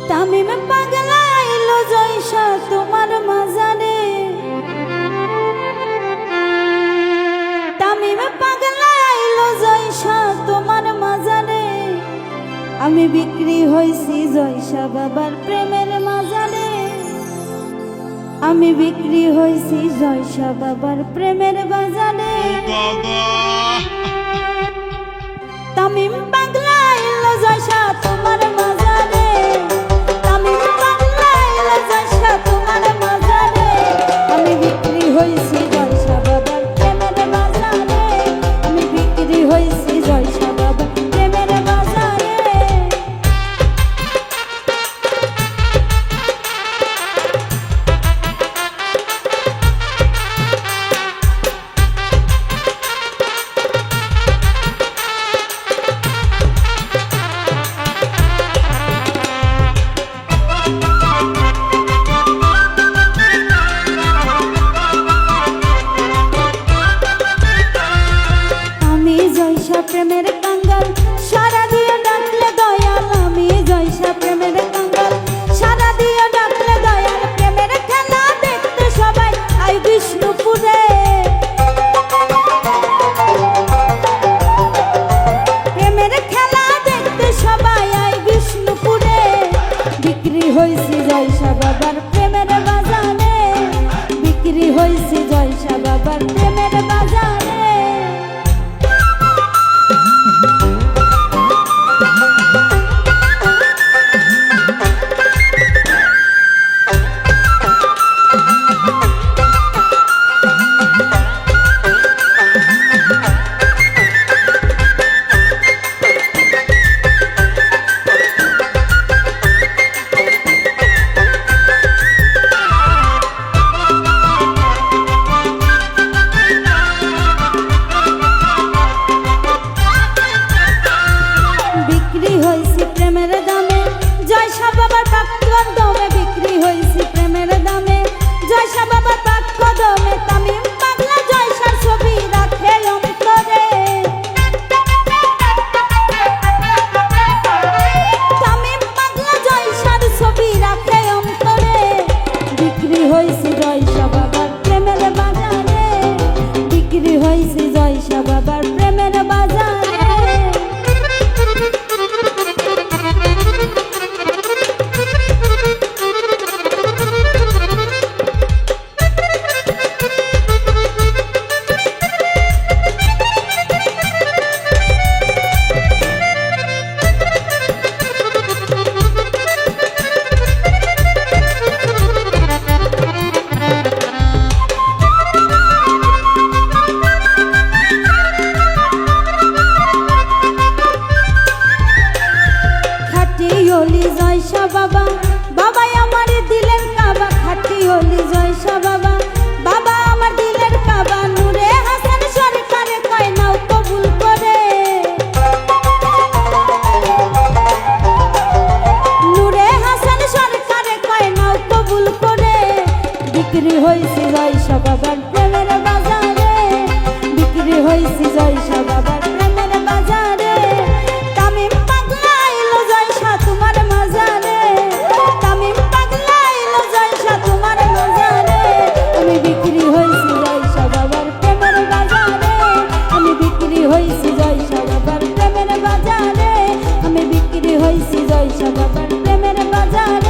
তামিম পাগলা আইলো জয়সা তোমার মাজারে, তামিম পাগলা আইলো জয়সা তোমার মাজারে। আমি বিক্রি হইছি জয়সা বাবার প্রেমের মাজারে, আমি বিক্রি হইছি জয়সা বাবার প্রেমের বাজারে। তামিম পাগলা আইলো জয়সা তোমার মাজারে, তামিম পাগলা আইলো জয়সা তোমার মাজারে। আমি বিক্রি হইছি জয়সা বাবার প্রেমের বাজারে, আমি বিক্রি হইছি জয়সা বাবার প্রেমের বাজারে। প্রেমের কাঙ্গাল সারা দিয়ে ডাকলে দয়াল, আমি জয়সা প্রেমের কাঙ্গাল সারা দিয়ে ডাকলে দয়াল। প্রেমের খেলা দেখতে সবাই আই বিষ্ণুপুরে, প্রেমের খেলা দেখতে সবাই আই বিষ্ণুপুরে। বিক্রি হইছি জয়সা বাবার প্রেমের বাজারে, বিক্রি হইছি জয়সা বাবার প্রেমের বাজারে। প্রেমের দামে জয়সা বাবার পাক্ষ দমে, বিক্রি হইছি প্রেমের দামে জয়সা বাবার পাক্ষ দমে। তামিম পাগলা জয়সার ছবি রাখে অন্তরে, তামিম পাগলা জয়সার ছবি রাখে অন্তরে। বিক্রি হইছি জয়সা বাবার প্রেমের বাজারে, বিক্রি হইছি জয়সা বাবার প্রেমের বাজারে। জয়সা বাবা বাবাই আমার দিলের কাবা, খাটি হলি জয়সা বাবা বাবা আমার দিলের কাবা। নূরে হাসান সরকারে কয় নাও কবুল করে, নূরে হাসান সরকারে কয় নাও কবুল করে। বিক্রি হইছি জয়সা বাবার প্রেমের বাজারে, বিক্রি হইছি জয়সা বাবার প্রেমের বাজারে। তামিম পাগলা আইলো জয়সা তোমার মাজারে, তামিম পাগলা আইলো জয়সা তোমার মাজারে। আমি বিক্রি হইছি জয়সা বাবার প্রেমের বাজারে, আমি বিক্রি হইছি জয়সা বাবার প্রেমের বাজারে, আমি বিক্রি হইছি জয়সা বাবার প্রেমের বাজারে।